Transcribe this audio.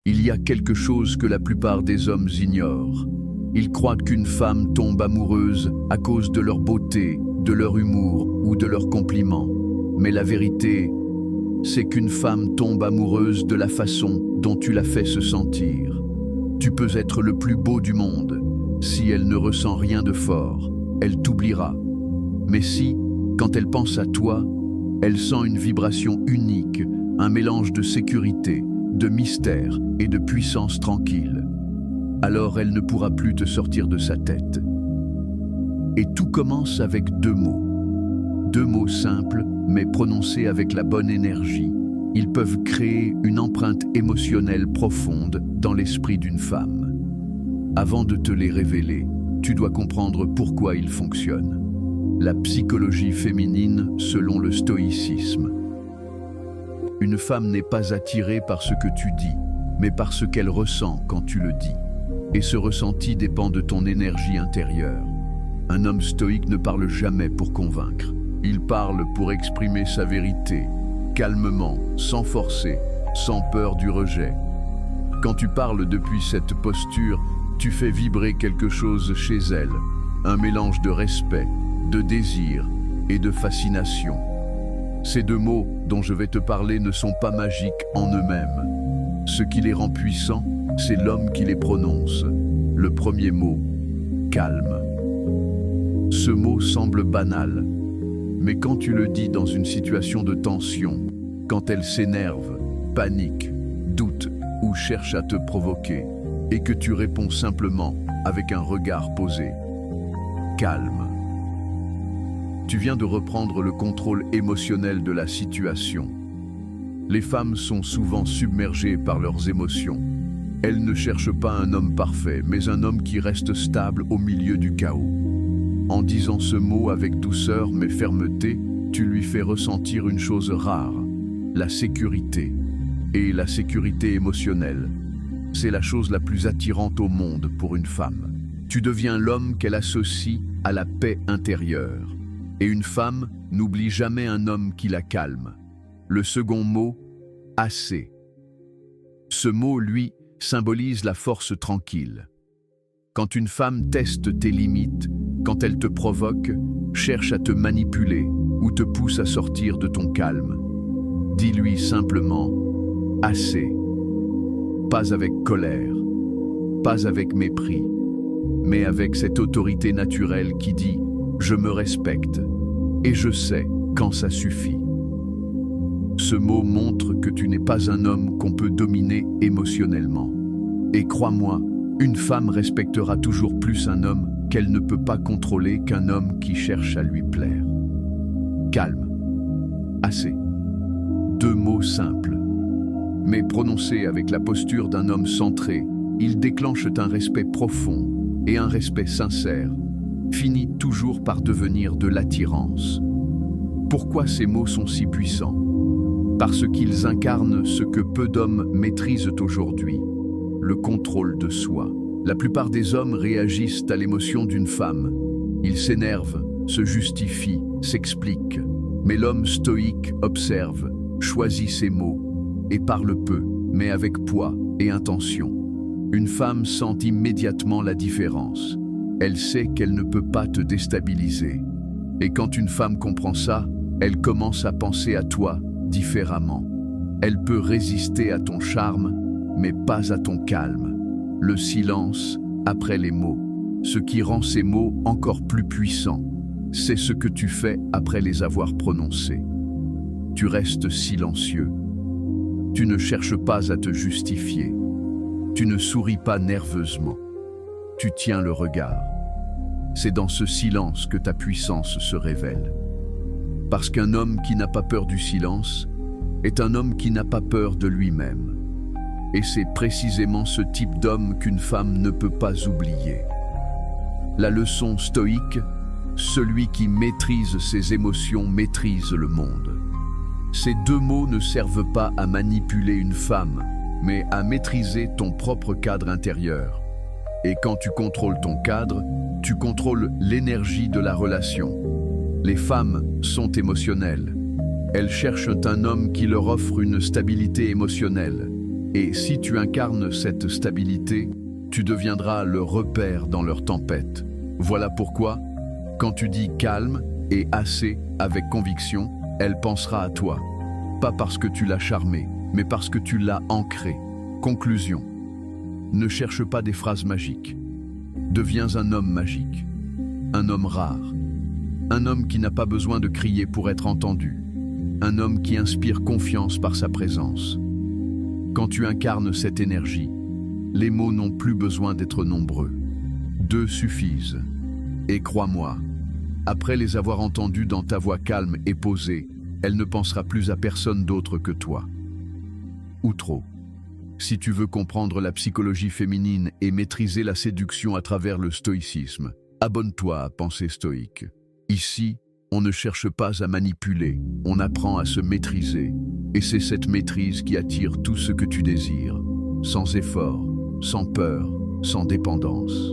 Il y a quelque chose que la plupart des hommes ignorent. Ils croient qu'une femme tombe amoureuse à cause de leur beauté, de leur humour ou de leurs compliments. Mais la vérité, c'est qu'une femme tombe amoureuse de la façon dont tu la fais se sentir. Tu peux être le plus beau du monde. Si elle ne ressent rien de fort, elle t'oubliera. Mais si, quand elle pense à toi, elle sent une vibration unique, un mélange de sécurité, de mystère et de puissance tranquille, alors elle ne pourra plus te sortir de sa tête. Et tout commence avec deux mots. Deux mots simples, mais prononcés avec la bonne énergie. Ils peuvent créer une empreinte émotionnelle profonde dans l'esprit d'une femme. Avant de te les révéler, tu dois comprendre pourquoi ils fonctionnent. La psychologie féminine selon le stoïcisme. Une femme n'est pas attirée par ce que tu dis, mais par ce qu'elle ressent quand tu le dis. Et ce ressenti dépend de ton énergie intérieure. Un homme stoïque ne parle jamais pour convaincre. Il parle pour exprimer sa vérité, calmement, sans forcer, sans peur du rejet. Quand tu parles depuis cette posture, tu fais vibrer quelque chose chez elle, un mélange de respect, de désir et de fascination. Ces deux mots dont je vais te parler ne sont pas magiques en eux-mêmes. Ce qui les rend puissants, c'est l'homme qui les prononce. Le premier mot, calme. Ce mot semble banal, mais quand tu le dis dans une situation de tension, quand elle s'énerve, panique, doute ou cherche à te provoquer, et que tu réponds simplement avec un regard posé, calme. Tu viens de reprendre le contrôle émotionnel de la situation. Les femmes sont souvent submergées par leurs émotions. Elles ne cherchent pas un homme parfait, mais un homme qui reste stable au milieu du chaos. En disant ce mot avec douceur mais fermeté, tu lui fais ressentir une chose rare, la sécurité. Et la sécurité émotionnelle, c'est la chose la plus attirante au monde pour une femme. Tu deviens l'homme qu'elle associe à la paix intérieure. Et une femme n'oublie jamais un homme qui la calme. Le second mot, assez. Ce mot, lui, symbolise la force tranquille. Quand une femme teste tes limites, quand elle te provoque, cherche à te manipuler ou te pousse à sortir de ton calme, dis-lui simplement « assez ». Pas avec colère, pas avec mépris, mais avec cette autorité naturelle qui dit « je me respecte et je sais quand ça suffit ». Ce mot montre que tu n'es pas un homme qu'on peut dominer émotionnellement. Et crois-moi, une femme respectera toujours plus un homme qu'elle ne peut pas contrôler qu'un homme qui cherche à lui plaire. Calme, assez. Deux mots simples, mais prononcés avec la posture d'un homme centré, ils déclenchent un respect profond et un respect sincère, finit toujours par devenir de l'attirance. Pourquoi ces mots sont si puissants? Parce qu'ils incarnent ce que peu d'hommes maîtrisent aujourd'hui, le contrôle de soi. La plupart des hommes réagissent à l'émotion d'une femme. Ils s'énervent, se justifient, s'expliquent. Mais l'homme stoïque observe, choisit ses mots et parle peu, mais avec poids et intention. Une femme sent immédiatement la différence. Elle sait qu'elle ne peut pas te déstabiliser. Et quand une femme comprend ça, elle commence à penser à toi différemment. Elle peut résister à ton charme, mais pas à ton calme. Le silence après les mots. Ce qui rend ces mots encore plus puissants, c'est ce que tu fais après les avoir prononcés. Tu restes silencieux. Tu ne cherches pas à te justifier. Tu ne souris pas nerveusement. Tu tiens le regard. C'est dans ce silence que ta puissance se révèle. Parce qu'un homme qui n'a pas peur du silence est un homme qui n'a pas peur de lui-même. Et c'est précisément ce type d'homme qu'une femme ne peut pas oublier. La leçon stoïque, celui qui maîtrise ses émotions maîtrise le monde. Ces deux mots ne servent pas à manipuler une femme, mais à maîtriser ton propre cadre intérieur. Et quand tu contrôles ton cadre, tu contrôles l'énergie de la relation. Les femmes sont émotionnelles. Elles cherchent un homme qui leur offre une stabilité émotionnelle. Et si tu incarnes cette stabilité, tu deviendras le repère dans leur tempête. Voilà pourquoi, quand tu dis calme et assez avec conviction, elle pensera à toi. Pas parce que tu l'as charmée, mais parce que tu l'as ancrée. Conclusion. Ne cherche pas des phrases magiques. Deviens un homme magique. Un homme rare. Un homme qui n'a pas besoin de crier pour être entendu. Un homme qui inspire confiance par sa présence. Quand tu incarnes cette énergie, les mots n'ont plus besoin d'être nombreux. 2 suffisent. Et crois-moi, après les avoir entendus dans ta voix calme et posée, elle ne pensera plus à personne d'autre que toi. Ou trop. Si tu veux comprendre la psychologie féminine et maîtriser la séduction à travers le stoïcisme, abonne-toi à Pensée Stoïque. Ici, on ne cherche pas à manipuler, on apprend à se maîtriser. Et c'est cette maîtrise qui attire tout ce que tu désires, sans effort, sans peur, sans dépendance.